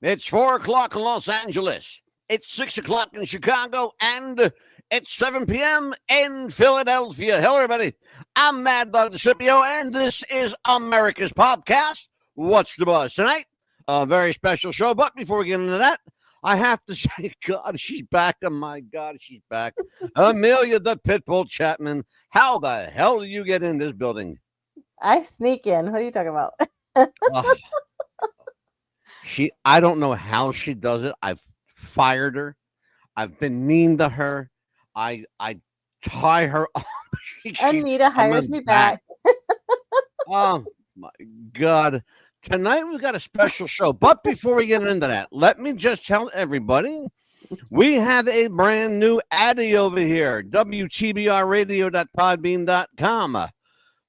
It's 4 o'clock in Los Angeles. It's 6 o'clock in Chicago, and it's 7 p.m. in Philadelphia. Hello, everybody. I'm Mad Dog DeCipio, and this is America's Podcast. What's the buzz tonight? A very special show, but before we get into that, I have to say, God, she's back. Oh, my God, she's back. Amelia the Pitbull Chapman. How the hell do you get in this building? I sneak in. What are you talking about? I don't know how she does it. I've fired her. I've been mean to her. I tie her up. Anita hires me back. Oh my God. Tonight we've got a special show. But before we get into that, let me just tell everybody we have a brand new Addy over here, WTBRradio.podbean.com.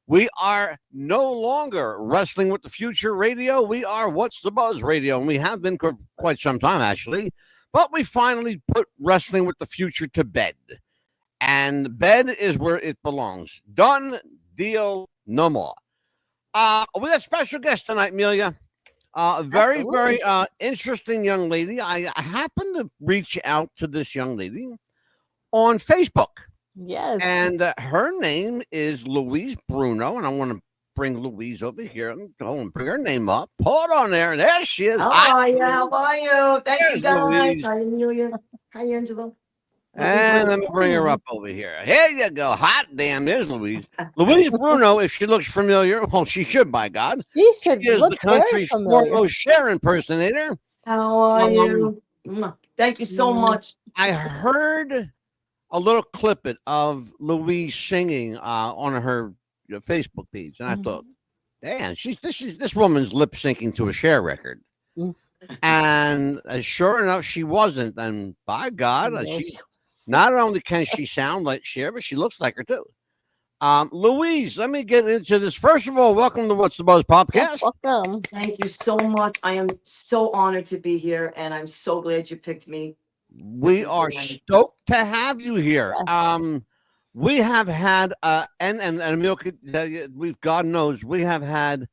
We are no longer Wrestling with the Future Radio. We are What's the Buzz Radio, and we have been for quite some time, actually. But we finally put Wrestling with the Future to bed, and bed is where it belongs. Done deal, no more. We got a special guest tonight, Amelia. Very interesting young lady. I happened to reach out to this young lady on Facebook. Yes. And her name is Louise Bruno, and I want to bring Louise over here. I'm going to bring her name up. Hold on there. There she is. How are you? Thank you, guys. Louise. Hi, Amelia. Hi, Angela. And let me bring her up over here. Here you go. Hot damn, there's Louise. Louise Bruno, if she looks familiar, well, she should, by God. She should She is look the country's very familiar. foremost Cher impersonator. How are you? Thank you so much. I heard a little clip of Louise singing on her Facebook page, and I thought, "Damn, this woman's lip syncing to a Cher record." And sure enough, she wasn't. And by God, she not only can she sound like Cher, but she looks like her too. Louise, let me get into this. First of all, welcome to What's the Buzz Podcast. Welcome. Thank you so much. I am so honored to be here, and I'm so glad you picked me. We are stoked to have you here. Yes. We have had and Emil could tell you, God knows we have had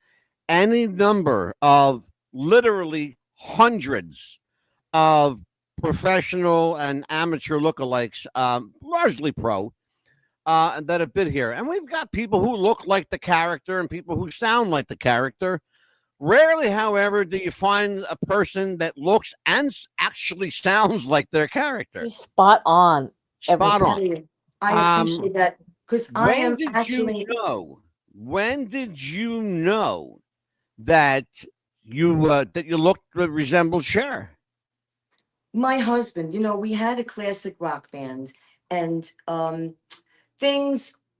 any number of literally hundreds of professional and amateur lookalikes, largely pro, that have been here. And we've got people who look like the character and people who sound like the character. Rarely, however, do you find a person that looks and actually sounds like their character. She's spot on. Spot on. I appreciate that because I am actually. When did you know that you resembled Cher? My husband, we had a classic rock band, and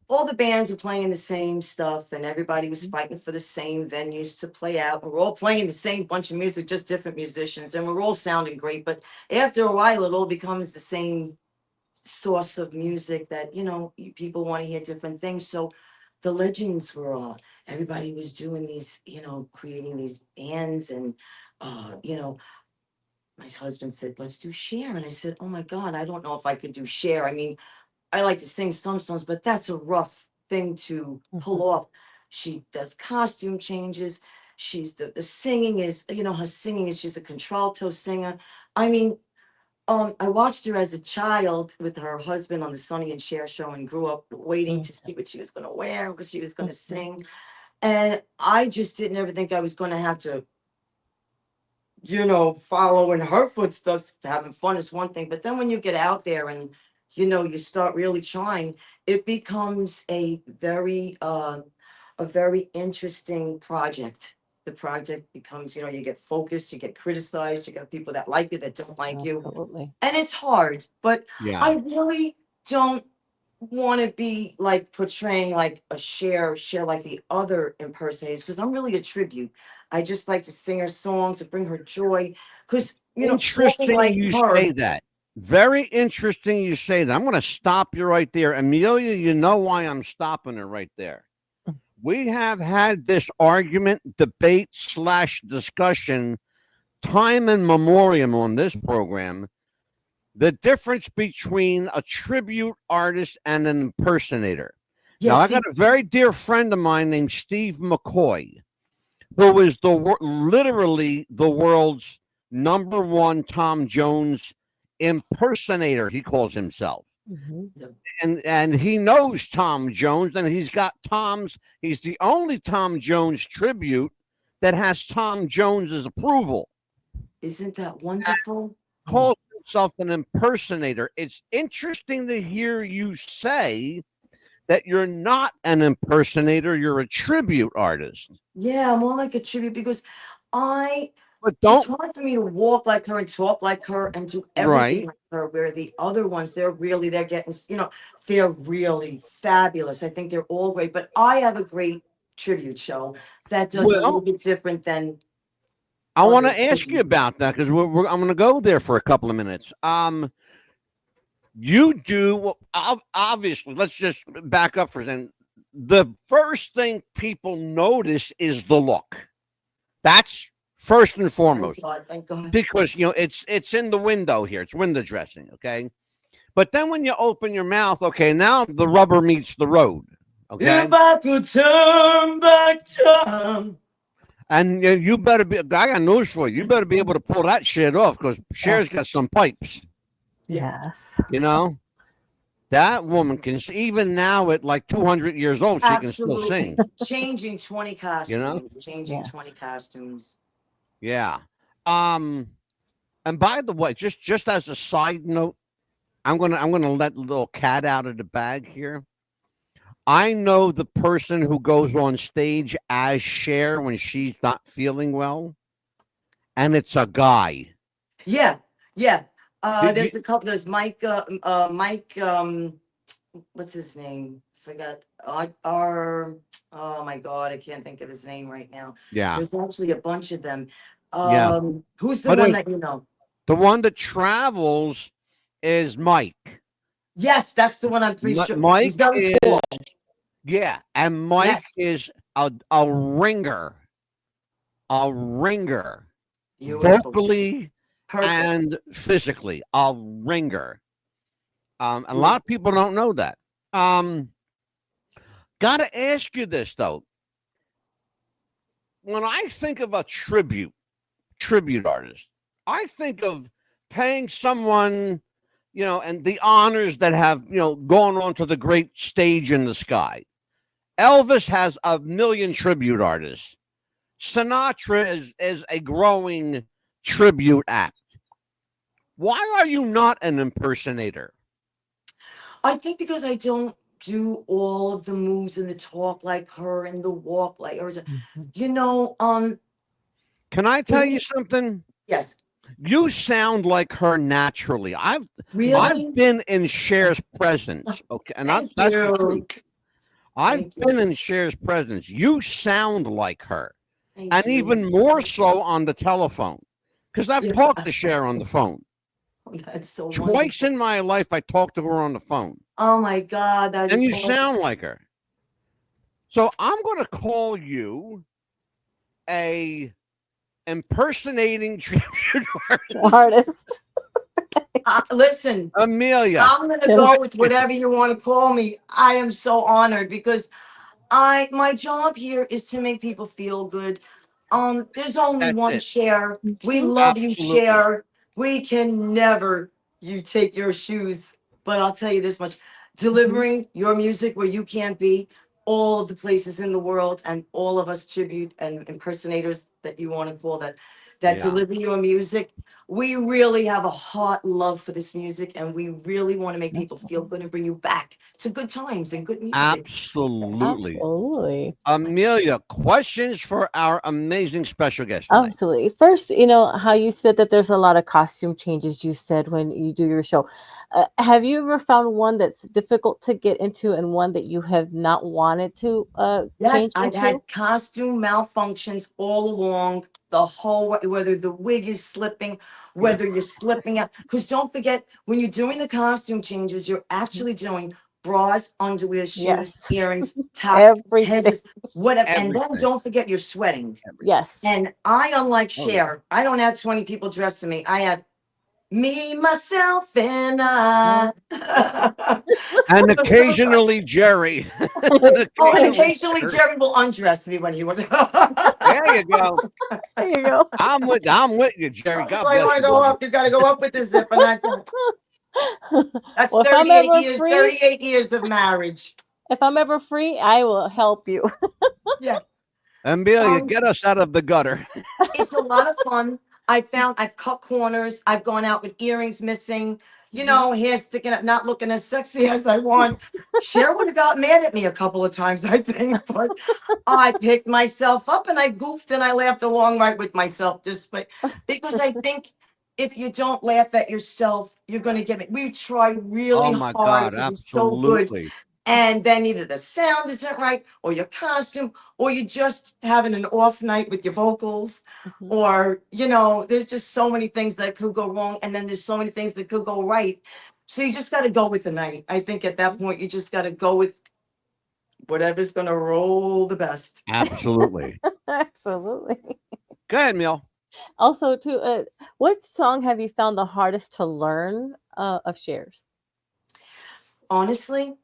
all the bands were playing the same stuff, and everybody was fighting for the same venues to play out. We're all playing the same bunch of music, just different musicians, and we're all sounding great. But after a while, it all becomes the same source of music that, people want to hear different things. So the legends were everybody was doing these, creating these bands, and, my husband said, let's do Cher. And I said, oh my God, I don't know if I could do Cher. I mean, I like to sing some songs, but that's a rough thing to pull off. She does costume changes. She's the singing is, her singing is, she's a contralto singer. I mean, I watched her as a child with her husband on the Sonny and Cher show and grew up waiting to see what she was going to wear, what she was going to sing. And I just didn't ever think I was going to have to, follow in her footsteps. Having fun is one thing, but then when you get out there and you start really trying, it becomes a very interesting project. The project becomes, you get focused, you get criticized, you got people that like you, that don't like you. And it's hard, but I really don't want to be like portraying like a Cher like the other impersonators, because I'm really a tribute. I just like to sing her songs and bring her joy, because, interesting like you her, say that. Very interesting you say that. I'm going to stop you right there. Amelia, you know why I'm stopping her right there. We have had this argument, debate / discussion time in memoriam on this program. The difference between a tribute artist and an impersonator. Now, I got a very dear friend of mine named Steve McCoy, who is literally the world's #1 Tom Jones impersonator, he calls himself. And he knows Tom Jones, and he's the only Tom Jones tribute that has Tom Jones's approval. Isn't that wonderful? Calls himself an impersonator. It's interesting to hear you say that you're not an impersonator, you're a tribute artist. Yeah, more like a tribute because But it's hard for me to walk like her and talk like her and do everything like her, where the other ones, they're getting, they're really fabulous. I think they're all great, but I have a great tribute show that does a little bit different than. I want to ask you about that because I'm going to go there for a couple of minutes. You do, obviously, let's just back up for a second. The first thing people notice is the look. That's first and foremost. Thank God. Because, it's in the window here. It's window dressing, okay? But then when you open your mouth, okay, now the rubber meets the road, okay? If I could turn back time. And you better be, I got news for you. You better be able to pull that shit off because Cher's got some pipes. Yes. That woman can, even now at like 200 years old, she can still sing. Changing 20 costumes. Changing 20 costumes. Yeah. And by the way, just as a side note, I'm gonna let the little cat out of the bag here. I know the person who goes on stage as Cher when she's not feeling well, and it's a guy. Yeah. There's a couple. There's Mike. What's his name? Forgot. Oh my God, I can't think of his name right now. Yeah. There's actually a bunch of them. Yeah. Who's the one that you know? The one that travels is Mike. Yes, that's the one I'm pretty sure. Mike He's very tall. Yeah, and Mike is a ringer. A ringer. Beautiful. Vocally and physically. A ringer. A lot of people don't know that. Gotta ask you this though. When I think of a tribute artist, I think of paying someone, and the honors that have, gone on to the great stage in the sky. Elvis has a million tribute artists. Sinatra is a growing tribute act. Why are you not an impersonator? I think because I don't do all of the moves and the talk like her and the walk like her. Can I tell you something? Yes. You sound like her naturally. I've been in Cher's presence. Okay, and that's the truth. I've been in Cher's presence. You sound like her. And even more so on the telephone. Because I've talked to Cher on the phone. That's so Twice in my life I talked to her on the phone. Oh my God. And you sound like her. So I'm gonna call you a impersonating tribute artist. Listen, Amelia, I'm gonna go with whatever you want to call me. I am so honored because my job here is to make people feel good. There's only one Cher. We love you, Cher. We can never take your shoes, but I'll tell you this much: delivering your music where you can't be, all of the places in the world, and all of us tribute and impersonators that you want to call that deliver your music. We really have a hot love for this music, and we really want to make people feel good and bring you back to good times and good music. Absolutely. Amelia, questions for our amazing special guest tonight. Absolutely. First, how you said that there's a lot of costume changes you said when you do your show. Have you ever found one that's difficult to get into and one that you have not wanted to change I've into? had costume malfunctions all along the whole way, whether the wig is slipping, whether you're slipping out. Because don't forget, when you're doing the costume changes, you're actually doing bras, underwear, shoes, earrings, top, hedges, whatever. And then don't forget you're sweating. Yes. And unlike Cher, I don't have 20 people dressed to me. I have me, myself, and I. And occasionally Jerry. And occasionally Jerry will undress me when he was. There you go. There you go. I'm with you, Jerry. God I bless want you. to go brother. up. You got to go up with the zipper. That's Well, if I'm 38 ever years. free, 38 years of marriage. if I'm ever free, I will help you. Yeah. Amelia, Um, get us out of the gutter. it's a lot of fun. I've cut corners. I've gone out with earrings missing, hair sticking up, not looking as sexy as I want. Cher would have got mad at me a couple of times, I think, but I picked myself up and I goofed and I laughed along right with myself, because I think if you don't laugh at yourself, you're going to get it. We try really Oh my hard God, to be so good. absolutely. And then either the sound isn't right, or your costume, or you're just having an off night with your vocals, Mhm. or, there's just so many things that could go wrong. And then there's so many things that could go right. So you just got to go with the night. I think at that point, you just got to go with whatever's going to roll the best. Absolutely. Absolutely. Go ahead, Mel. Also, too, what song have you found the hardest to learn of Cher's? Honestly,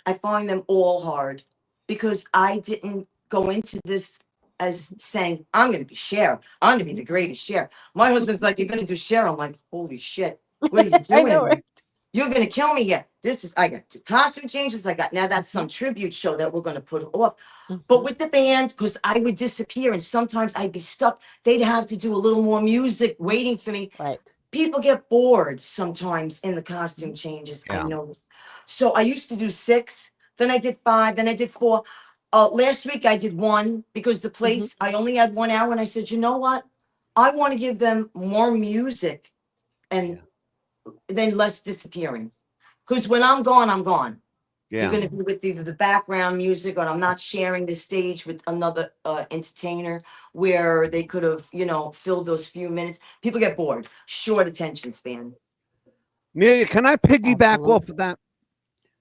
I find them all hard because I didn't go into this as saying, I'm going to be Cher. I'm going to be the greatest Cher. My husband's like, you're going to do Cher. I'm like, holy shit. What are you I know, doing? right? You're going to kill me. Yeah. I got two costume changes. Now that's some tribute show that we're going to put off. But with the band, because I would disappear and sometimes I'd be stuck. They'd have to do a little more music waiting for me. Right. People get bored sometimes in the costume changes. I Yeah. noticed. So I used to do 6, then I did 5, then I did 4. Last week I did 1 because the place, I only had 1 hour, and I said, you know what? I want to give them more music and then less disappearing. Because when I'm gone, I'm gone. You're Yeah. going to be with either the background music, or I'm not sharing the stage with another entertainer where they could have, filled those few minutes. People get bored. Short attention span. Amelia, can I piggyback Absolutely. off of that?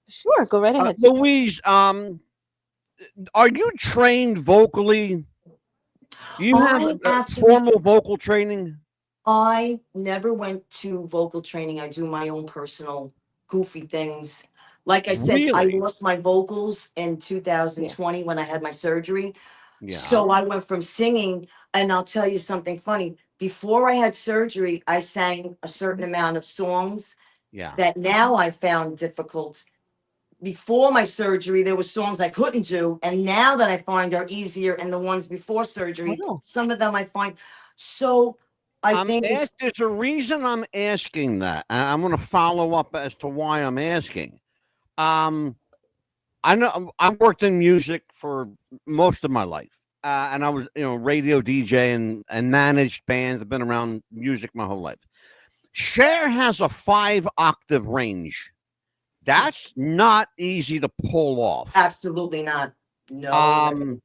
Sure, go right ahead. Louise, are you trained vocally? Do you have I actually, formal vocal training? I never went to vocal training. I do my own personal goofy things. Like I said, I Really? lost my vocals in 2020 when I had my surgery. Yeah. So I went from singing, and I'll tell you something funny. Before I had surgery, I sang a certain amount of songs Yeah. that now I found difficult. Before my surgery, there were songs I couldn't do, and now that I find are easier, and the ones before surgery, Wow. some of them I find. So I think it's There's a reason I'm asking that. And I'm going to follow up as to why I'm asking. I know I've worked in music for most of my life, and I was, radio DJ and managed bands. I've been around music my whole life. Cher has a 5-octave range. That's not easy to pull off. absolutely not. No.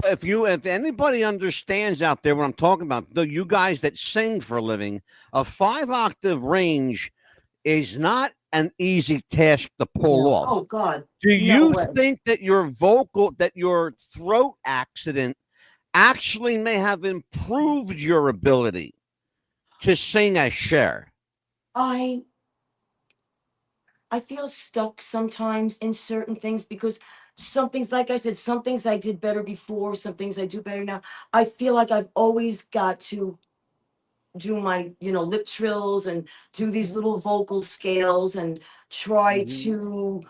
If anybody understands out there what I'm talking about, you guys that sing for a living, a 5-octave range is not an easy task to pull No. off. Oh God. Do No you way. think that your throat accident actually may have improved your ability to sing as Cher? I feel stuck sometimes in certain things because some things, like I said, some things I did better before, some things I do better now. I feel like I've always got to do my, lip trills and do these little vocal scales and try to,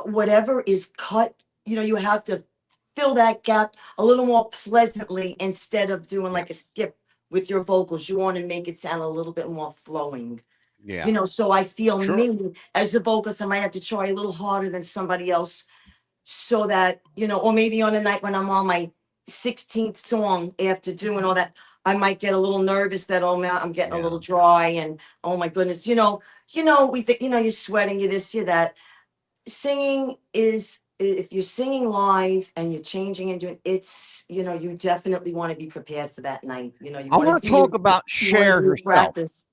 whatever is cut, you have to fill that gap a little more pleasantly instead of doing like a skip with your vocals. You want to make it sound a little bit more flowing. Yeah. So I feel Sure. me as a vocalist, I might have to try a little harder than somebody else so that, or maybe on a night when I'm on my 16th song after doing all that, I might get a little nervous that, oh man, I'm getting a little dry and oh my goodness, we think, you're sweating, you this, you that. Singing is, if you're singing live and you're changing and doing it's, you definitely want to be prepared for that night. You I want to talk about you wanna Cher do your herself. practice.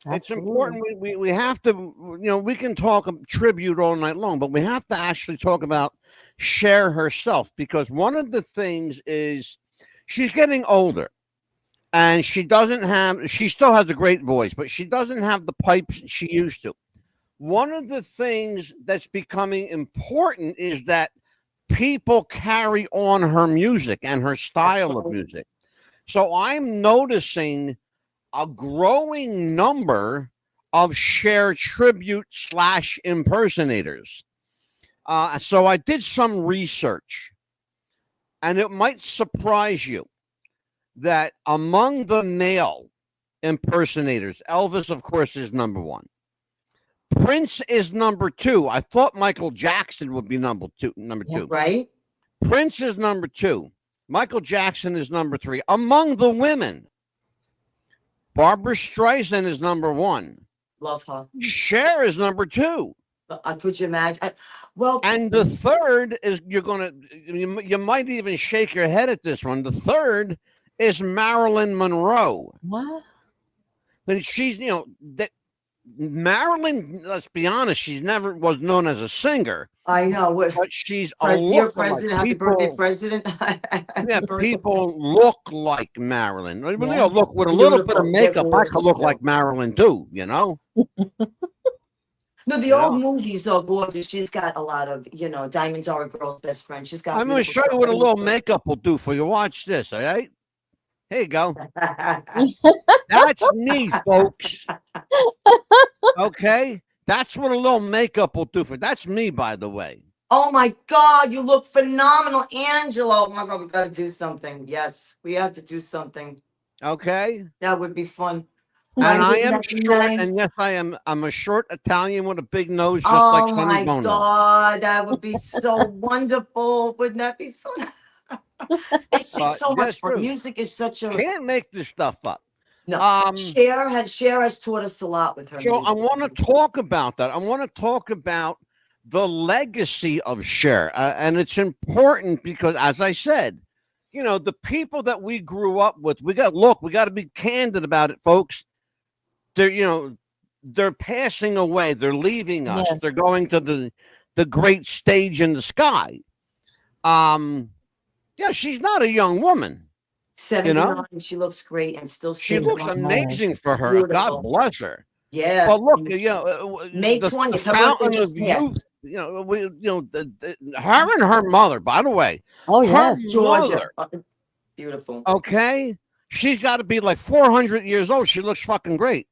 It's Absolutely. important. We have to, we can talk tribute all night long, but we have to actually talk about Cher herself, because one of the things is she's getting older and she still has a great voice, but she doesn't have the pipes she used to. One of the things that's becoming important is that people carry on her music and her style of music. So I'm noticing a growing number of Cher tribute / impersonators. So I did some research, and it might surprise you that among the male impersonators, Elvis, of course, is number one. Prince is number two. I thought Michael Jackson would be number two. Right? Prince is number two. Michael Jackson is number three. Among the women, Barbara Streisand is number one. Love her. Cher is number two. Could you imagine? And the third is, you might even shake your head at this one. The third is Marilyn Monroe. What? And she's, Marilyn, let's be honest, she's never was known as a singer. I know. But she's a Dear look President, like happy birthday, President. Yeah, people look like Marilyn. Yeah. Look, with a little bit of makeup, I could look like Marilyn too, No, the old movies are gorgeous. She's got a lot of, diamonds are a girl's best friend. She's got. I'm going to show you what a little makeup will do for you. Watch this, all right? Here you go. That's me, folks. Okay? That's what a little makeup will do for you. That's me, by the way. Oh, my God. You look phenomenal, Angela. Oh, my God. We got to do something. Yes, we have to do something. Okay? That would be fun. And I am short, and yes, I'm a short Italian with a big nose, just like Sonny Bono. Oh, my God. That would be so wonderful. Wouldn't that be so nice? It's just so much fun. Music is such a. Can't make this stuff up. No, Cher has taught us a lot with her. So music. I want to talk about that. I want to talk about the legacy of Cher, and it's important because, as I said, the people that we grew up with, we got to be candid about it, folks. They're passing away. They're leaving us. Yes. They're going to the great stage in the sky. Yeah, she's not a young woman. 79, she looks great and still. She looks amazing for her. Beautiful. God bless her. Yeah. But look, May 20th, the fountain of youth. Her and her mother, by the way. Oh yes, Georgia. Beautiful. Okay, she's got to be like 400 years old. She looks fucking great.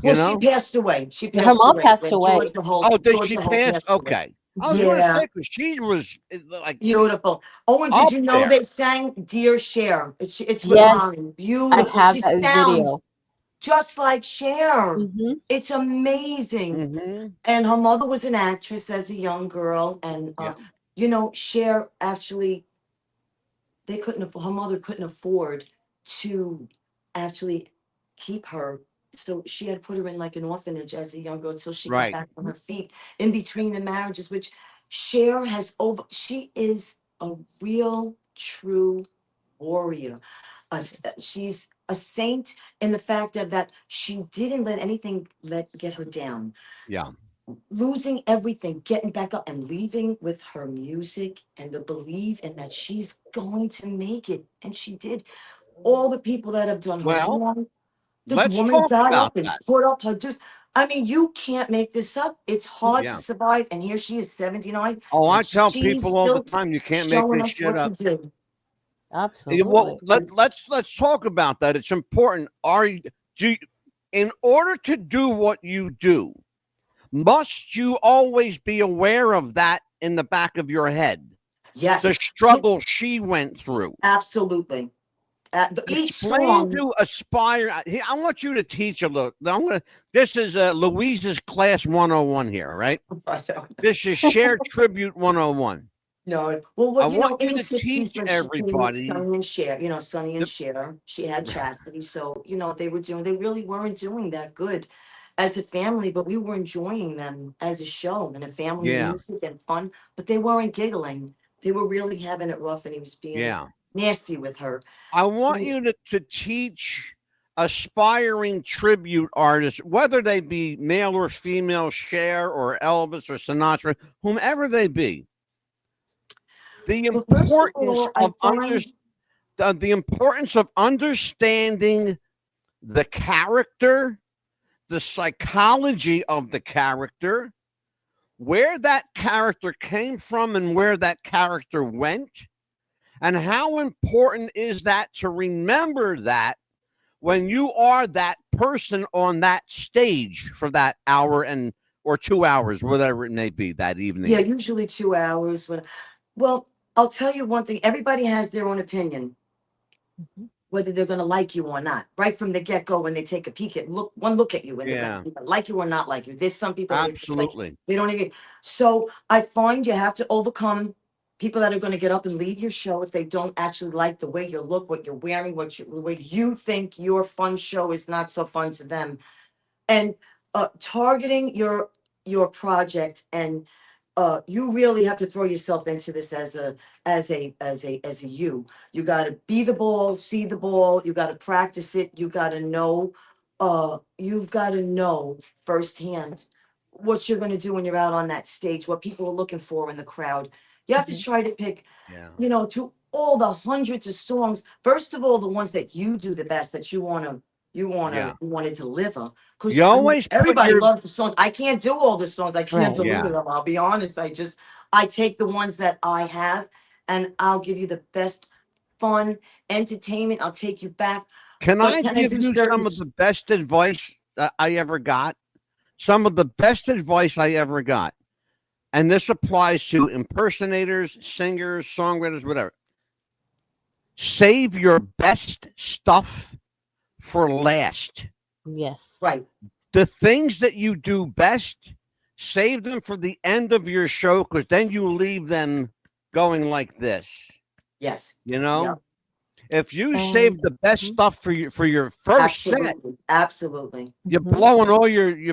Well, she passed away. Her mom passed away. Did she pass? Okay. I was gonna say, she was like beautiful. Oh, and did you know they sang "Dear Cher"? It's with Molly. Beautiful. I have she that sounds video. Just like Cher. Mm-hmm. It's amazing. Mm-hmm. And her mother was an actress as a young girl, and Cher actually, her mother couldn't afford to actually keep her. So she had put her in like an orphanage as a young girl till she got back on her feet in between the marriages, which Cher she is a real, true warrior. She's a saint in the fact that she didn't let anything get her down. Yeah. Losing everything, getting back up and leaving with her music and the belief in that she's going to make it. And she did. All the people that have done her wrong. Let's talk about that. Put up her dues. I mean, you can't make this up. It's hard to survive. And here she is, 79. Oh, I tell people all the time, you can't make this shit up. Absolutely. Well, let's talk about that. It's important. In order to do what you do, must you always be aware of that in the back of your head? Yes. The struggle she went through. Absolutely. Each Explain song to aspire. I want you to teach a little. This is Louise's class 101 here, right? This is Cher Tribute 101. No, well, I want you to teach everybody. Sonny and Cher, Sonny and Cher. She had Chastity, so they really weren't doing that good as a family, but we were enjoying them as a show and a family music and fun. But they weren't giggling; they were really having it rough, and he was being nasty with her. I want you to teach aspiring tribute artists, whether they be male or female, Cher or Elvis or Sinatra, whomever they be, the importance of understanding the character, the psychology of the character, where that character came from and where that character went, And how important is that to remember that when you are that person on that stage for that hour and or 2 hours, whatever it may be that evening? Yeah, usually 2 hours. Well, I'll tell you one thing. Everybody has their own opinion, whether they're going to like you or not. Right from the get go, when they take a peek at one look at you, and they're Yeah, going to like you or not like you. There's some people that are just like, absolutely. they don't even. So I find you have to overcome people that are going to get up and leave your show if they don't actually like the way you look, what you're wearing, the way you think your fun show is not so fun to them. And targeting your project, and you really have to throw yourself into this as a you got to be the ball, see the ball, you got to practice it, you got to know, you've got to know firsthand what you're going to do when you're out on that stage, what people are looking for in the crowd. You have to try to pick, Yeah. to all the hundreds of songs, first of all, the ones that you do the best, that you want to Yeah. deliver. Because You always put everybody your loves the songs. I can't do all the songs. I can't Right. deliver Yeah. them. I'll be honest. I take the ones that I have, and I'll give you the best fun entertainment. I'll take you back. Can But I can I give do you certain some of the best advice that I ever got? Some of the best advice I ever got. And this applies to impersonators, singers, songwriters, whatever. Save your best stuff for last. Yes. right? The things that you do best, save them for the end of your show, because then you leave them going like this. Yes. You know? Yeah. If you And save the best stuff for your first set, Absolutely. Absolutely. you're Mhm.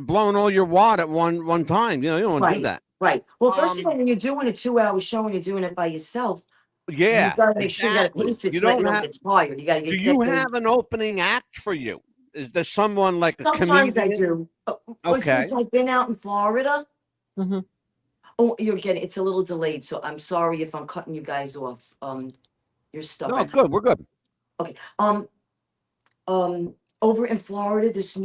blowing all your wad at one time. You know, you don't want to do Right. that. Right. Well, first of all, Um, when you're doing a 2 hour show and you're doing it by yourself, you yeah, got to make sure you got to exactly. pace it You so that you don't don't have. get tired. You got to Do get you take have an opening act for you? Is there someone like a Sometimes I comedian? do. But Okay. since I've been out in Florida, Mhm. oh, it's a little delayed. So I'm sorry if I'm cutting you guys off. You're No, stubborn. good. We're good. Okay. Over in Florida this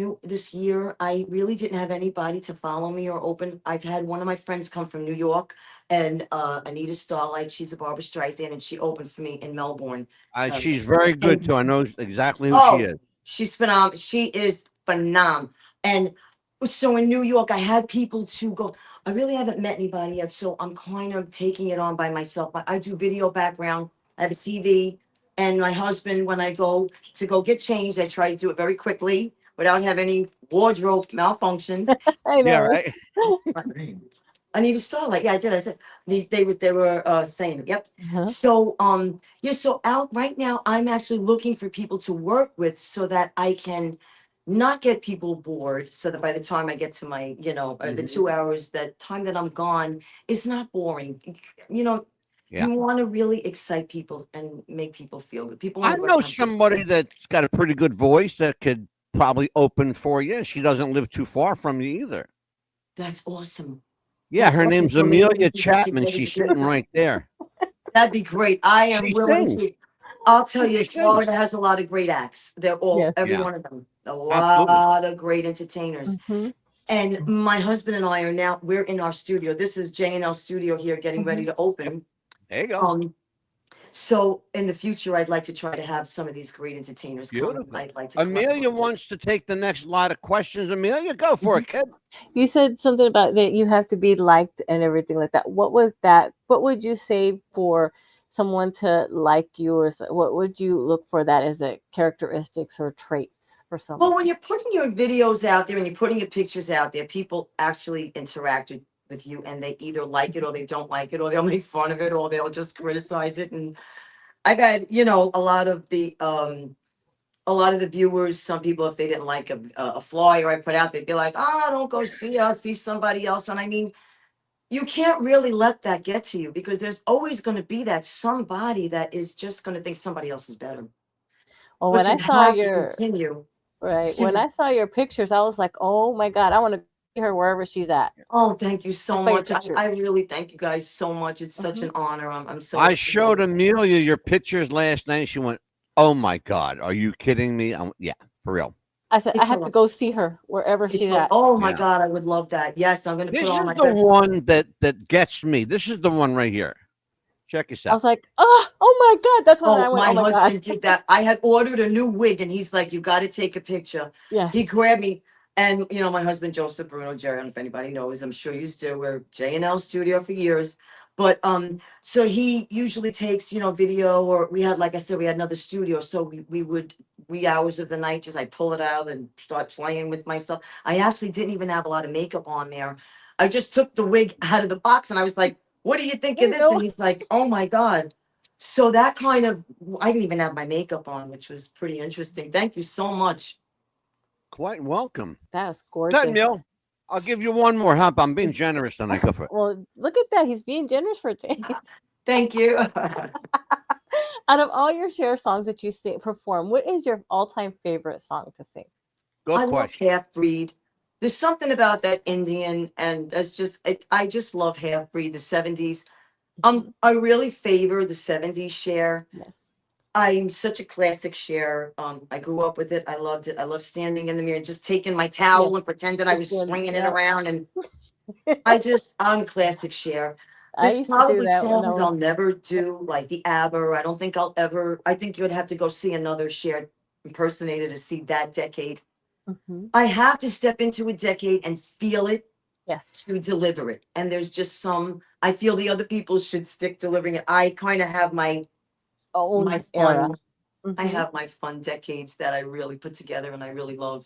year, I really didn't have anybody to follow me or open. I've had one of my friends come from New York, and Anita Starlight. She's a Barbara Streisand, and she opened for me in Melbourne. She's very good And too. I know exactly who she is. she's phenomenal. She is phenomenal. And so in New York, I had people to go. I really haven't met anybody yet, so I'm kind of taking it on by myself. I do video background. I have a TV, and my husband, when I go get changed, I try to do it very quickly without having any wardrobe malfunctions. I Yeah, know. right. I need to start. Like, yeah, I did. I said they were saying it. Yep. Uh-huh. So yeah, so out right now, I'm actually looking for people to work with so that I can not get people bored, so that by the time I get to my, the Mhm. 2 hours, that time that I'm gone is not boring. Yeah. You want to really excite people and make people feel good. People I want to know somebody that's got a pretty good voice that could probably open for you. She doesn't live too far from you either. That's awesome. Yeah, That's her awesome. name's So maybe we Amelia can get Chapman. together She's to do sitting it. right there. That'd be great. I am She willing sings. to. I'll tell you, She sings. Florida has a lot of great acts. They're Yes. every Yeah, one of them, a absolutely. lot of great entertainers. Mhm. And my husband and I we're in our studio. This is J&L Studio here, getting ready to open. There you go. So in the future, I'd like to try to have some of these great entertainers come. Beautiful. I'd like to Amelia collaborate. wants to take the next lot of questions. Amelia, go for it, kid. You said something about that you have to be liked and everything like that. What was that? What would you say for someone to like you, or what would you look for that as a characteristics or traits for someone? Well, when you're putting your videos out there and you're putting your pictures out there, people actually interact with you, and they either like it or they don't like it, or they'll make fun of it, or they'll just criticize it. And I've had, a lot of the viewers, some people, if they didn't like a flyer I put out, they'd be like, don't go see us, see somebody else. And I mean, you can't really let that get to you, because there's always going to be that somebody that is just going to think somebody else is better. Well, But when you I saw have to your continue. right, when I saw your pictures, I was like, oh my God, I want to see her wherever she's at. Oh, thank you so Just by your much. I pictures. really thank you guys so much. It's such Mhm. an honor. I'm so I excited. showed Amelia your pictures last night. She went, "Oh my God, are you kidding me?" Yeah, for real. I said I It's have a, to go see her wherever it's she's a, at. oh my Yeah. God, I would love that. Yes, I'm going to put This on is my the best. one that gets me. This is the one right here. Check I yourself. was like, oh my God. That's when I Oh, went, my oh my God. husband did that. I had ordered a new wig, and he's like, "You got to take a picture." Yes. He grabbed me, and my husband Joseph Bruno, Jerry. I don't know if anybody knows. I'm sure you do. We're J&L Studio for years, but so he usually takes video, or we had, like I said, we had another studio, so we would wee hours of the night, just I pull it out and start playing with myself. I actually didn't even have a lot of makeup on there. I just took the wig out of the box, and I was like, "What do you think of this?" And he's like, "Oh my God." So that kind of, I didn't even have my makeup on, which was pretty interesting. Thank you so much. Quite welcome. That's Good, gorgeous. Neil. I'll give you one more. How about I'm being generous tonight? Go for it. Well, look at that. He's being generous for a change. Thank you. Out of all your Cher songs that you perform, what is your all-time favorite song to sing? Good I love question. Half Breed. There's something about that Indian, and that's just, I just love Half Breed, the 70s. I really favor the 70s Cher. Yes. I'm such a classic Cher. I grew up with it. I loved it. I love standing in the mirror and just taking my towel and pretending I was Just doing- swinging it yeah. around. And I'm classic Cher. I There's used to do probably that when I songs was. I'll never do, like the ABBA. I don't think I'll ever. I think you'd have to go see another Cher impersonator to see that decade. Mhm. I have to step into a decade and feel it Yes. to deliver it. And there's just some, I feel the other people should stick delivering it. I kind of have my Old fun. era. I Mhm. have my fun decades that I really put together and I really love.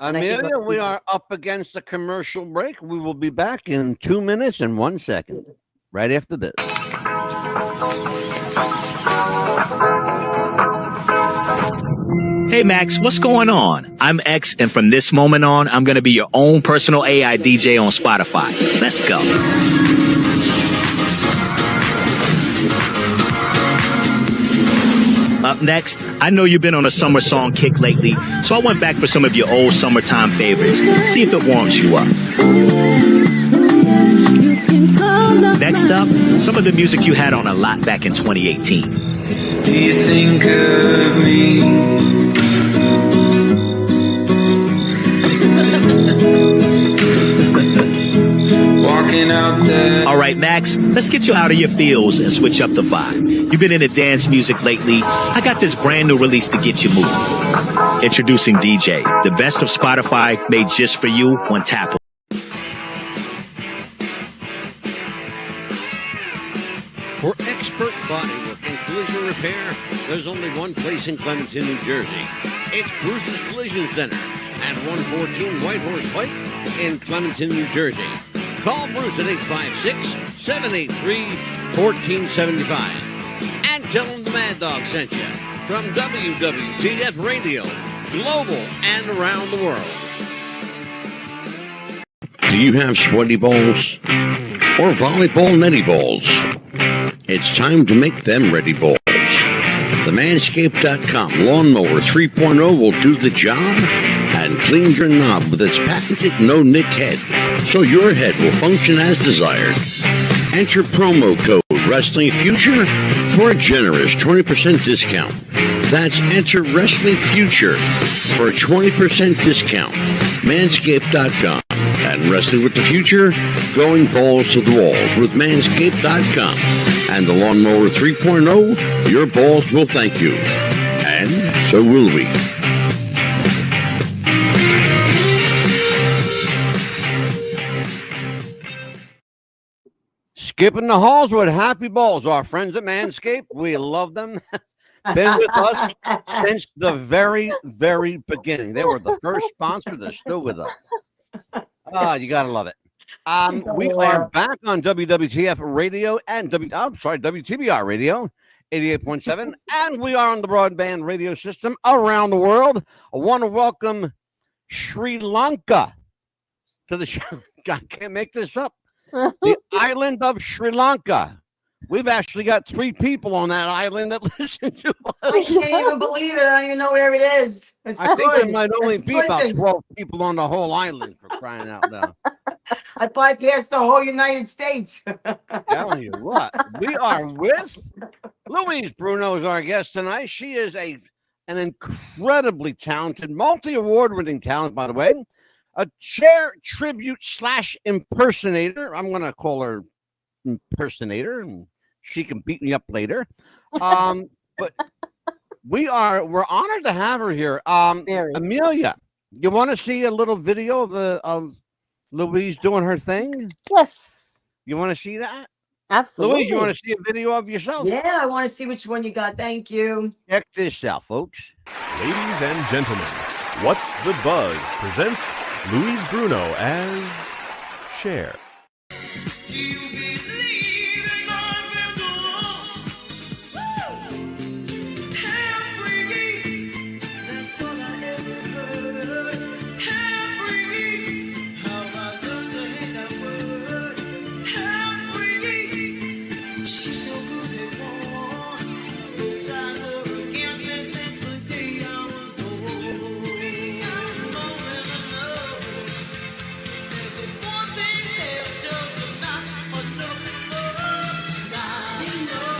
I think Amelia, other we people- are up against the commercial break. We will be back in 2 minutes and 1 second, right after this. Hey Max, what's going on? I'm X, and from this moment on, I'm going to be your own personal AI DJ on Spotify. Let's go. Up next, I know you've been on a summer song kick lately, so I went back for some of your old summertime favorites. See if it warms you up. Next up, some of the music you had on a lot back in 2018. Do you think of me? Walking out there. All right, Max, let's get you out of your feels and switch up the vibe. You've been into dance music lately. I got this brand new release to get you moving. Introducing DJ, the best of Spotify made just for you on tap. For expert bodywork and collision repair, there's only one place in Clementon, New Jersey. It's Bruce's Collision Center at 114 White Horse Pike in Clementon, New Jersey. Call Bruce at 856-783-1475 and tell him the Mad Dog sent you from WWTF Radio, global and around the world. Do you have sweaty balls or volleyball netty balls? It's time to make them ready balls. The Manscaped.com Lawnmower 3.0 will do the job and clean your knob with its patented no-nick head, so your head will function as desired. Enter promo code Wrestling Future for a generous 20% discount. That's enter Wrestling Future for a 20% discount. Manscaped.com. And Wrestling with the Future, going balls to the walls with Manscaped.com. And the Lawnmower 3.0, your balls will thank you. And so will we. Skipping the halls with happy balls. Our friends at Manscaped, we love them. Been with us since the very, very beginning. They were the first sponsor. They're still with us. You gotta love it. We are back on WWTF Radio and WTBR Radio, 88.7, and we are on the broadband radio system around the world. I want to welcome Sri Lanka to the show. I can't make this up. The island of Sri Lanka. We've actually got 3 people on that island that listen to us. I can't even believe it. I don't even know where it is. It's I think good. there might only It's be about good. 12 people on the whole island, for crying out loud. I bypassed the whole United States. Telling you what, we are with Louise Bruno is our guest tonight. She is an incredibly talented, multi-award winning talent, by the way. A Cher tribute / impersonator. I'm going to call her impersonator. And she can beat me up later. But we're honored to have her here. Very. Amelia, you want to see a little video of Louise doing her thing? Yes, You want to see that? absolutely. Louise, you want to see a video of yourself? Yeah, I want to see which one you got. Thank you. Check this out, folks. Ladies and gentlemen, What's the Buzz presents Louise Bruno as Cher. Do you believe in my visuals? Hair-breaking, that's all I ever heard. Hair-breaking, how I learned to hate that word. Hair-breaking, she's so good at war. Looks I know her can't get since the day I was born. Moment of love. There's a one thing left, just not enough. Now you know,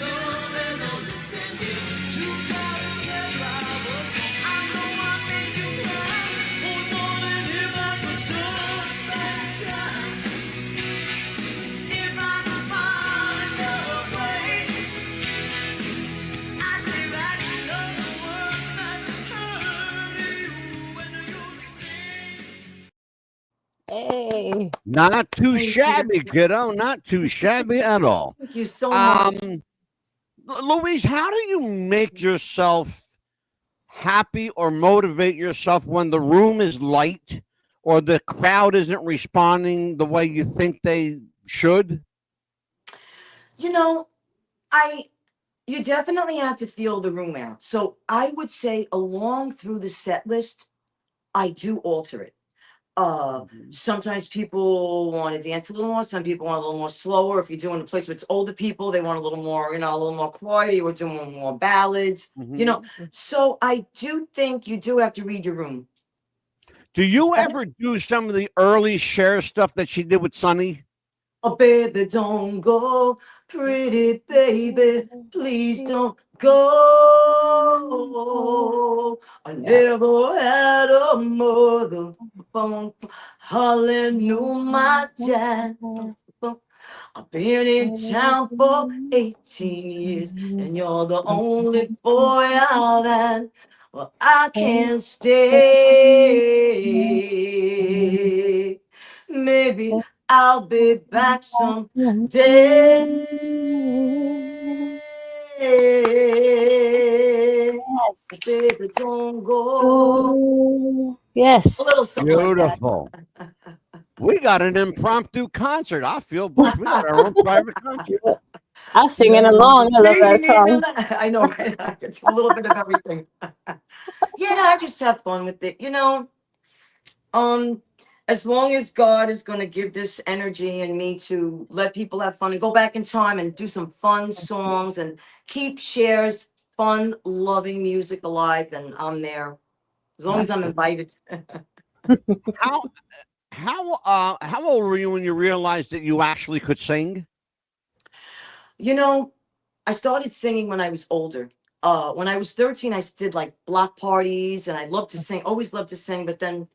love and understanding. Too bad to tell you I was. I know I made you cry. Oh, more than if I could turn back time. If I could find a way, I'd say back the words that hurt you when you stay. Hey. Not too Thank you. shabby, kiddo. Not too shabby at all. Thank you so much. Louise, how do you make yourself happy or motivate yourself when the room is light or the crowd isn't responding the way you think they should? You know, you definitely have to feel the room out. So I would say along through the set list, I do alter it. Sometimes people want to dance a little more. Some people want a little more slower. If you're doing a place with older people, they want a little more, a little more quiet. We're doing more ballads, So I do think you do have to read your room. Do you ever do some of the early Cher stuff that she did with Sonny? Oh, baby, don't go. Pretty baby, please don't go. I never had a mother. Hardly knew my dad. I've been in town for 18 years, and you're the only boy I've had. Well, I can't stay. Maybe I'll be back someday. Baby, don't go. Yes. A little something like that. Beautiful. We got an impromptu concert. I feel blessed. We got our own private concert. I'm singing along. I love that song. I know, right? It's a little bit of everything. Yeah, I just have fun with it. As long as God is going to give this energy in me to let people have fun and go back in time and do some fun songs and keep Cher's fun, loving music alive, then I'm there. As long as I'm invited. How old were you when you realized that you actually could sing? I started singing when I was older. When I was 13, I did like block parties and I loved to sing, always loved to sing. But then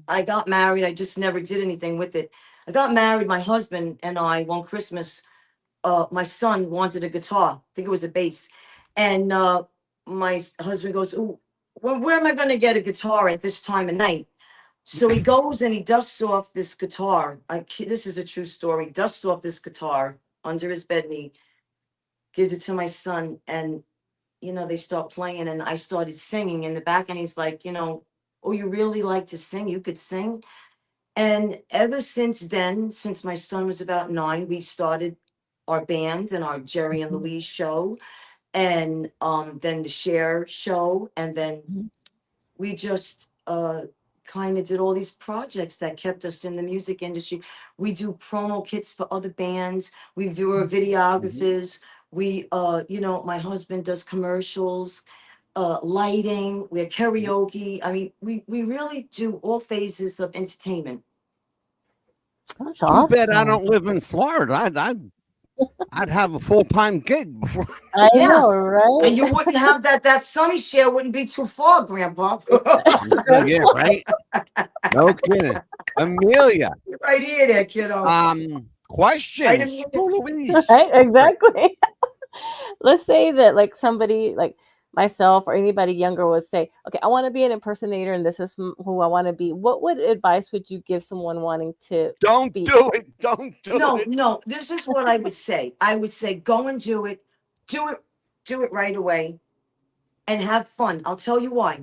I got married. I just never did anything with it. I got married. My husband and I, one Christmas, my son wanted a guitar. I think it was a bass. And my husband goes, "Ooh, where am I going to get a guitar at this time of night?" So he goes and he dusts off this guitar. This is a true story. Dusts off this guitar under his bed and he gives it to my son. And, they start playing and I started singing in the back. And he's like, "Oh, you really like to sing? You could sing?" And ever since then, since my son was about 9, we started our band and our Jerry and Louise show. And then the Cher show. And then we just kind of did all these projects that kept us in the music industry. We do promo kits for other bands. We do our videographers. We, my husband does commercials, lighting, we have karaoke. I mean, we really do all phases of entertainment. That's Too bad I awesome. don't live in Florida. I'd have a full-time gig before. I Yeah. know, right? And you wouldn't have that Sunny Cher wouldn't be too far, Grandpa. Yeah, right. No kidding. Amelia, Right here, there, kiddo. Questions for Louise. Right, exactly. Let's say that like somebody like myself or anybody younger would say, okay, I want to be an impersonator and this is who I want to be. What would advice would you give someone wanting to Don't be? do it. Don't do No, it. no, this is what I would say. I would say go and do it. Do it, do it right away and have fun. I'll tell you why.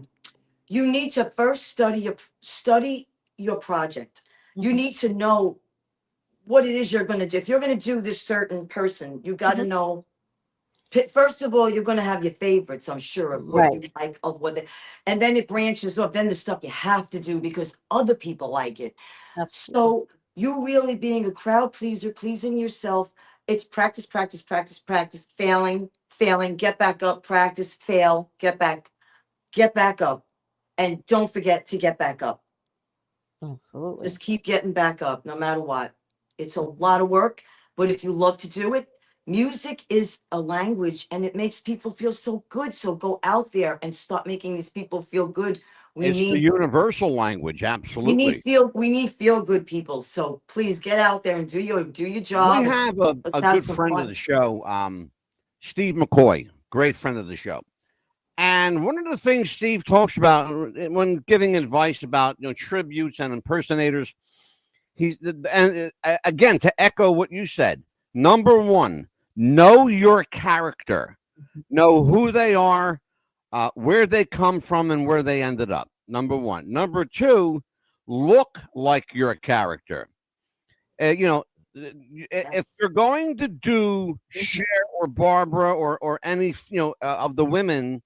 You need to first study your project. You Mhm. need to know what it is you're going to do. If you're going to do this certain person, you got to Mhm. know. First of all, you're going to have your favorites, I'm sure, of what Right. you like, of what, and then it branches off. Then the stuff you have to do because other people like it. Absolutely. So you really being a crowd pleaser, pleasing yourself. It's practice, practice, practice, practice. Failing, failing, get back up. Practice, fail, get back up, and don't forget to get back up. Absolutely. Just keep getting back up no matter what. It's a lot of work, but if you love to do it, music is a language and it makes people feel so good. So go out there and start making these people feel good. We It's the need universal language. Absolutely. we need feel good people. So please get out there and do your We job and have let's a have good some friend of fun. the show, Steve McCoy, great friend of the show. And one of the things Steve talks about when giving advice about tributes and impersonators, again to echo what you said. Number one, know your character, know who they are, where they come from, and where they ended up. Number one. Number two, look like your character. If Yes. you're going to do Cher or Barbara or any of the women,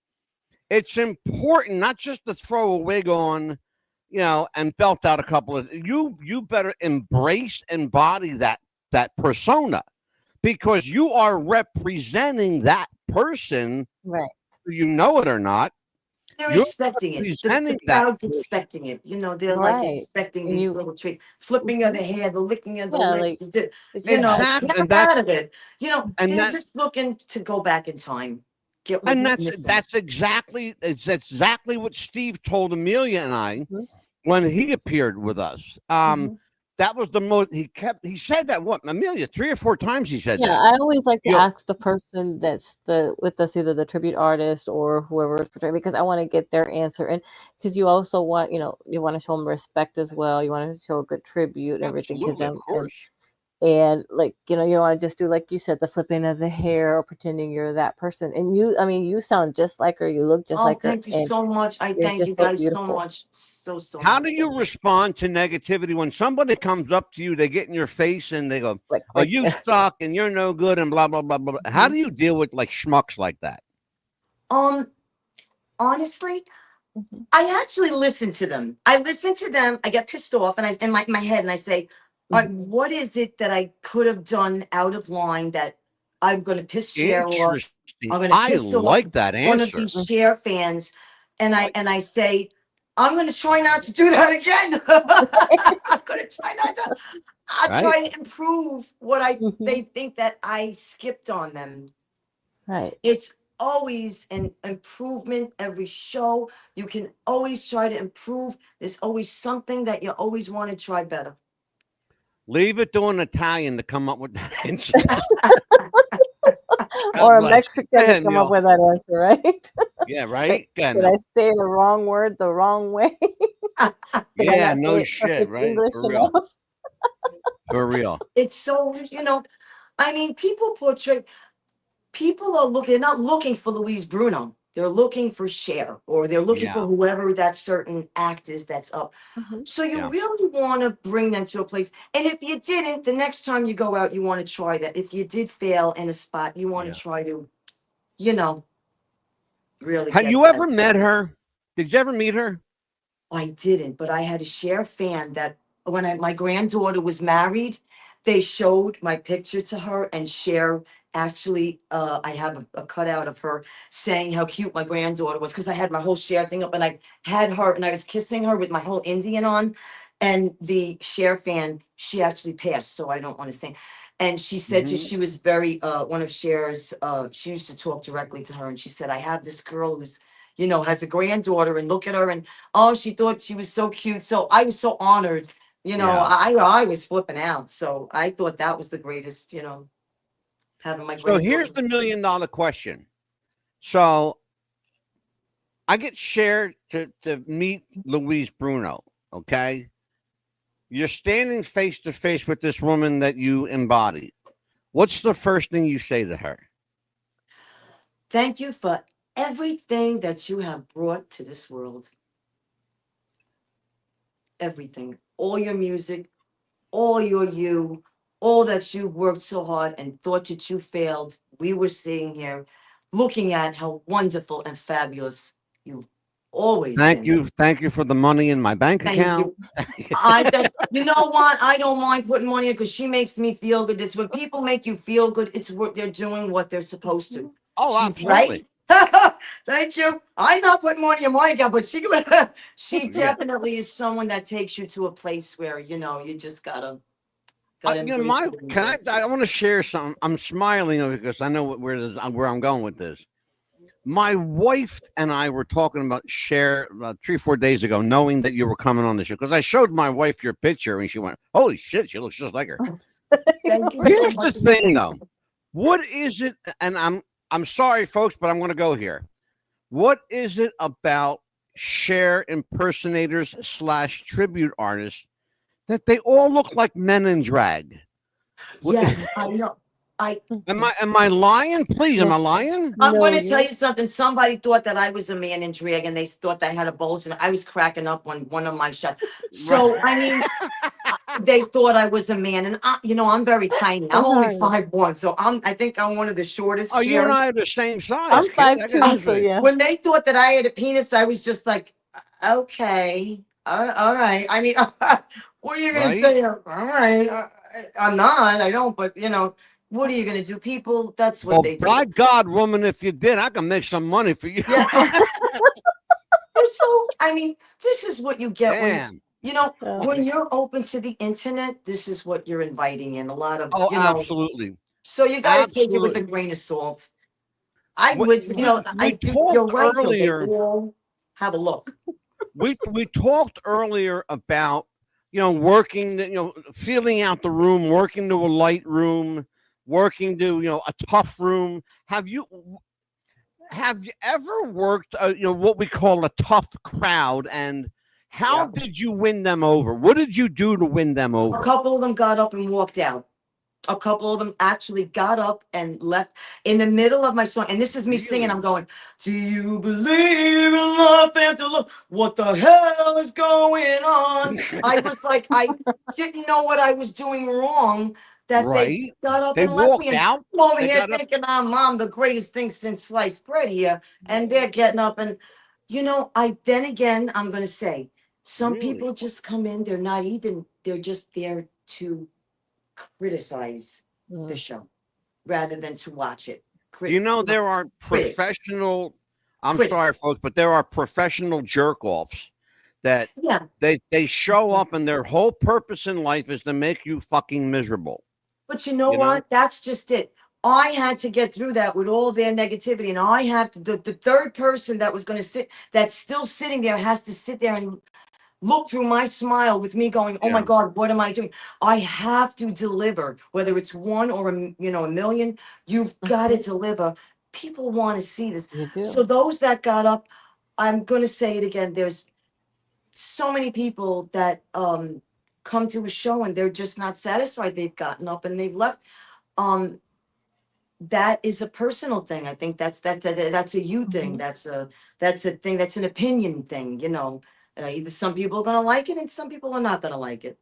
it's important not just to throw a wig on, and belt out a couple of you better embrace, embody that persona because you are representing that person, Right. you know it or not. They're You're expecting it. The representing that crowd's person. expecting it. They're like Right. expecting And these you, little treats, flipping of mhm. the hair, the licking of the Yeah, lips. like, yeah, Exactly, Snap out of it. and They're that just looking to go back in time, get what and was that's missing. that's exactly it's exactly what Steve told Amelia and I mhm, when he appeared with us. mhm. That was the most he said that what Amelia 3 or 4 times he said Yeah, that. I always like to You know, ask the person that's with us, either the tribute artist or whoever is portraying, because I want to get their answer. And because you also want, you want to show them respect as well. You want to show a good tribute and everything to absolutely, of them. And course. like, you don't want to just do, like you said, the flipping of the hair or pretending you're that person. And I mean, you sound just like her, you look just Oh, like her, thank you and so much. I you're thank just you so guys so beautiful. much. So How do much. you respond to negativity when somebody comes up to you, they get in your face and they go, "Oh, Like, you suck and you're no good," and blah blah blah blah. How mhm, do you deal with like schmucks like that? Um, honestly, mhm, I actually listen to them. I listen to them. I get pissed off, and I in my head, and I say, "All right, mhm. what is it that I could have done out of line that I'm going to piss Cher off? Interesting. I'm going to I piss off like that one of answer. these Cher fans," and Like, I say, "I'm going to try not to do that again. I'm going to try not to. I'll right? try to improve what Mhm. they think that I skipped on them." Right. It's always an improvement every show. You can always try to improve. There's always something that you always want to try better. Leave it to an Italian to come up with that answer. God Or a bless. Mexican to And come up with that answer, right? yeah, Like, right. Yeah, did I no, say the wrong word the wrong way? Did I yeah, not no say it shit, perfect right? English For real, enough? for real. It's so, I mean, people are looking, they're not looking for Louise Bruno. They're looking for Cher, or they're looking for Yeah, whoever that certain act is that's up. Mhm. So you yeah. really want to bring them to a place. And if you didn't, the next time you go out, you want to try that. If you did fail in a spot, you want to Yeah. try to, you know, really Have get you better. ever met her? Did you ever meet her? I didn't, but I had a Cher fan that when my granddaughter was married, they showed my picture to her, and Cher actually, I have a cutout of her saying how cute my granddaughter was, because I had my whole Cher thing up and I had her and I was kissing her with my whole Indian on. And the Cher fan, she actually passed, so I don't want to sing. And she said Hmm. she was very, one of Cher's, she used to talk directly to her, and she said, I have this girl who's, has a granddaughter, and look at her, and oh, she thought she was so cute. So I was so honored You know, Yeah. I was flipping out. So I thought that was the greatest, you know, having my So here's granddaughter. the $1,000,000 question. So I get shared to meet Louise Bruno. Okay. You're standing face to face with this woman that you embody. What's the first thing you say to her? Thank you for everything that you have brought to this world. Everything. All your music, all you, all that you worked so hard and thought that you failed. We were sitting here looking at how wonderful and fabulous you've always Thank been. you. Thank you for the money in my bank Thank account. you. You know what? I don't mind putting money in because she makes me feel good. It's when people make you feel good, it's what they're doing what they're supposed to. Oh, She's right. absolutely. Thank you. I'm not putting money in my account, but she Yeah. definitely is someone that takes you to a place where you know you just gotta You know, embrace it. I want to share something. I'm smiling because I know where I'm going with this. My wife and I were talking about Cher about 3 or 4 days ago, knowing that you were coming on the show. Because I showed my wife your picture, and she went, "Holy shit, she looks just like her." Thank you so Here's the much. thing, though. What is it? And I'm sorry, folks, but I'm going to go here. What is it about Cher impersonators / tribute artists that they all look like men in drag? Yes, I know. I Am I lying? Please, am I lying? I'm No, going to tell you're you something. Somebody thought that I was a man in drag, and they thought I had a bulge, and I was cracking up on one of my shots. So Right. I mean, they thought I was a man, and you know, I'm very tiny. I'm only sorry. 5'1", so I think I'm one of the shortest Oh, you and shares. I are the same size, I'm kid. five I got two, news so for you. yeah. When they thought that I had a penis, I was just like, okay, all right. I mean, what are you gonna Right? say? All right, I'm not. I don't. But you know, what are you gonna do? People, that's what Well, they do. by God, woman, if you did, I can make some money for you. Yeah. You're so, I mean, this is what you get when, Damn. you know, Uh, when you're open to the internet, this is what you're inviting in. A lot of, Oh, you know, absolutely. so you got to take it with a Absolutely. grain of salt. I We, was, you know, we I do, you're talked right though. They earlier. all have a look. We talked earlier about working, feeling out the room, working to a light room, working to a tough room. Have you ever worked what we call a tough crowd, and how Yeah. did you win them over? What did you do to win them A over? couple of them got up and walked out. A couple of them actually got up and left in the middle of my song. And this is me singing. I'm Really? going, do you believe in love and to love? What the hell is going on? I was like, I didn't know what I was doing wrong that they Right? got up They and left me. walked And out. I'm over They here got up. thinking, oh, mom, the greatest thing since sliced bread here. And they're getting up. And, you know, then again, I'm going to say, some Really? people just come in, they're just there to criticize the mm, show rather than to watch it. Do you know You know, there are critics, professional? I'm sorry, critics. folks, but there are professional jerk offs that Yeah, they show up, and their whole purpose in life is to make you fucking miserable. but you know You know? what? That's just it. I had to get through that with all their negativity, and I have to. The third person that was going to sit, that's still sitting there, has to sit there and look through my smile with me going, oh my Yeah. God, what am I doing? I have to deliver, whether it's one or a million, you've got to mhm, deliver. People want to see this. you So do. those that got up, I'm going to say it again. There's so many people that come to a show and they're just not satisfied. They've gotten up and they've left. Um, that is a personal thing. I think that's a you thing. Mhm, That's a thing. That's an opinion thing. You know, either some people are gonna like it and some people are not gonna like it.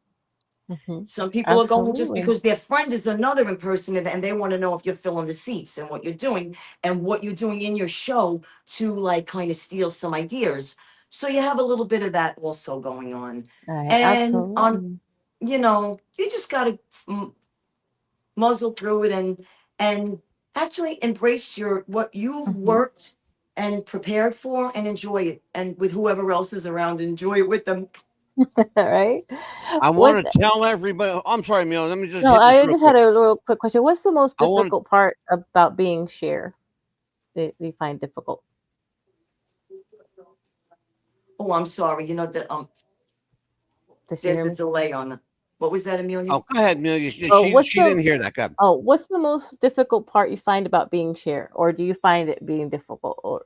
mhm. Some people are going just Absolutely. because their friend is another impersonator and they want to know if you're filling the seats and what you're doing in your show to like kind of steal some ideas. So you have a little bit of that also going on. And Absolutely. you know, you just gotta muzzle through it and actually embrace your what you've Mhm. worked and prepared for and enjoy it. And with whoever else is around, enjoy it with them. Right? I What? want to tell everybody. I'm sorry, Mel. Let me just No, hit this I real just had quick. a little quick question. What's the most I want. difficult part about being Cher that you find difficult? Oh, I'm sorry. You know that Does she There's hear a me? delay on the. What was that, Amelia? Oh, go ahead, Amelia. Oh, what's She the didn't hear that. Go ahead. what's the most difficult part you find about being Cher, or do you find it being difficult? Or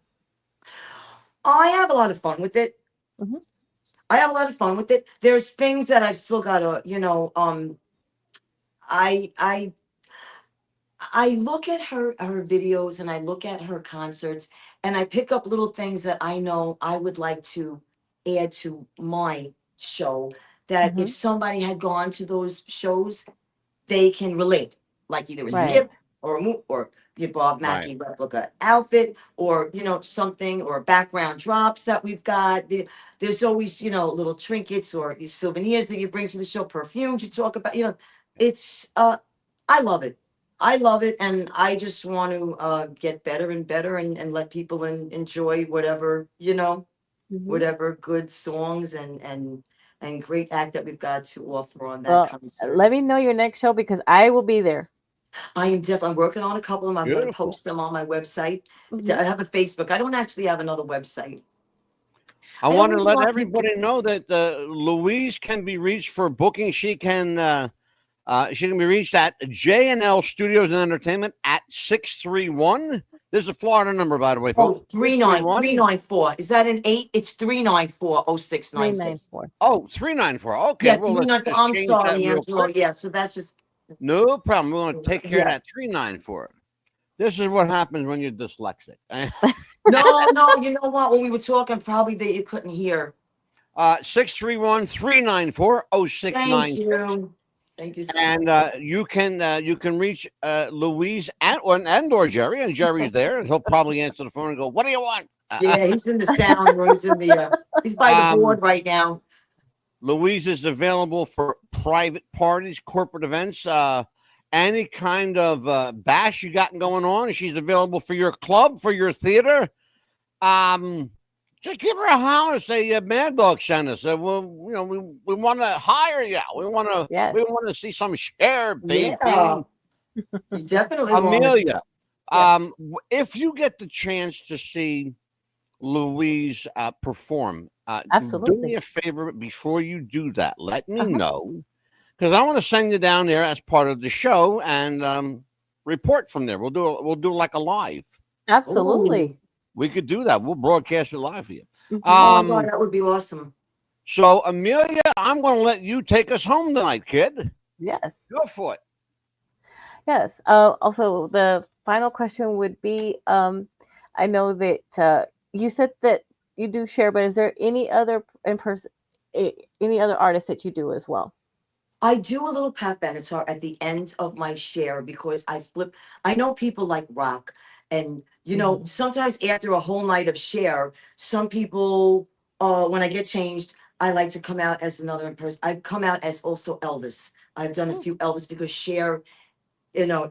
I have a lot of fun with it. Mhm. I have a lot of fun with it. There's things that I've still got to, I I look at her videos and I look at her concerts and I pick up little things that I know I would like to add to my show, that if Mhm. somebody had gone to those shows, they can relate, like either a Right. skip or a move or your Bob Right. Mackie replica outfit, or something, or background drops that we've got. There's always little trinkets or souvenirs that you bring to the show, perfumes you talk about. It's I love it. I love it, and I just want to get better and better, and let people enjoy whatever Mhm. whatever good songs and great act that we've got to offer on that Well, concert. let me know your next show because I will be there. I am definitely I'm working on a couple of them. I'm going to Beautiful. post them on my website. Mhm. I have a Facebook. I don't actually have another website. I I want to always let want people. everybody know that Louise can be reached for booking. She can be reached at J&L Studios and Entertainment at 631. This is a Florida number, by the way, folks. Oh, 631. 39394. Is that an 8? It's 3940696. 394. Oh, 394. Okay, Yeah, well, let's 394. just I'm change that sorry, real Angelo. quick. Yeah, so that's just No problem. We're going to take care of yeah. that 394. This is what happens when you're dyslexic. No, you know what? When we were talking, probably you couldn't hear. 631-394-0696. Thank you. Thank you so And much. you can reach Louise and or Jerry, and Jerry's there, and he'll probably answer the phone and go, "What do you want?" Yeah, he's in the sound room. He's in the he's by the board right now. Louise is available for private parties, corporate events, any kind of bash you got going on. She's available for your club, for your theater. Just give her a holler. Say, Mad Dog sent us. Well, we want to hire you. Yes. We want to see some Cher, baby. Yeah, you definitely want it. Amelia, Yeah. if you get the chance to see Louise perform, do me Absolutely. a favor before you do that. Let me Uh-huh. know, because I want to send you down there as part of the show and report from there. We'll do like a live. Absolutely. We could do that. We'll broadcast it live for you. Mhm. Oh my God, that would be awesome. So Amelia, I'm going to let you take us home tonight, kid. Yes. Go for it. Yes. Also, the final question would be, I know that you said that you do share, but is there any other any other artists that you do as well? I do a little Pat Benatar at the end of my share because I know people like rock, and Mhm. sometimes after a whole night of share, some people, when I get changed, I like to come out as another person. I've come out as also Elvis. I've done a Mm. few Elvis because Cher,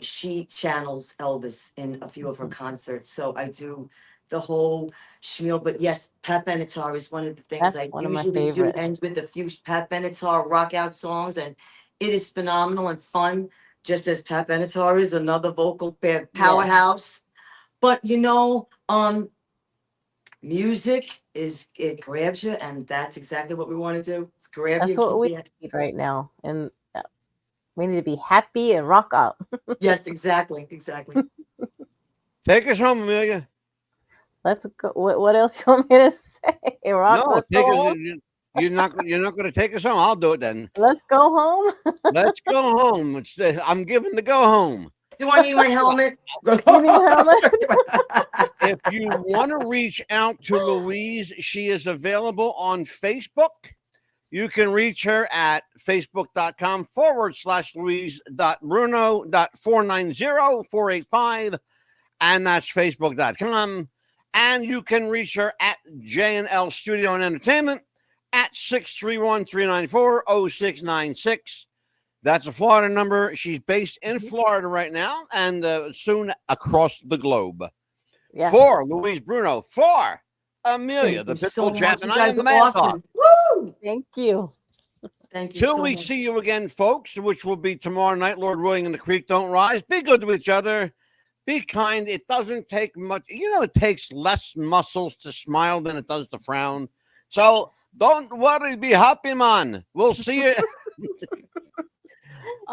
she channels Elvis in a few of her Mhm. concerts. So I do the whole schmeal. But yes, Pat Benatar is one of the things That's I one of my usually do, favorites. ends with a few Pat Benatar rock out songs. And it is phenomenal and fun, just as Pat Benatar is another vocal Yes. powerhouse. But music it grabs you, and that's exactly what we want to do. It's grab you, That's what keep we you. need right now. And we need to be happy and rock out. Yes, exactly. Take us home, Amelia. Let's go. What else you want me to say? Rock, No, let's go home. you're not going to take us home. I'll do it then. Let's go home. Let's go home. I'm giving the go home. Do I need my helmet? You need a helmet? If you want to reach out to Louise, she is available on Facebook. You can reach her at facebook.com/Louise.Bruno.490485, and that's facebook.com. And you can reach her at J&L Studio and Entertainment at 631-394-0696. That's a Florida number. She's based in Florida right now and soon across the globe. Yes. For Louise Bruno, for Amelia, Thank the you so Pitbull Chap, much. and You I guys am the are Mad awesome. Dog. Woo! Thank you. Thank you Till so we much. see you again, folks, which will be tomorrow night, Lord willing, and the creek don't rise. Be good to each other. Be kind. It doesn't take much. It takes less muscles to smile than it does to frown. So Don't worry, be happy, man. We'll see you.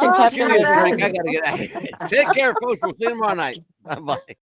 It's Give happy me a to drink. I gotta get out of here. Take care, folks. We'll see you tomorrow night. Bye bye.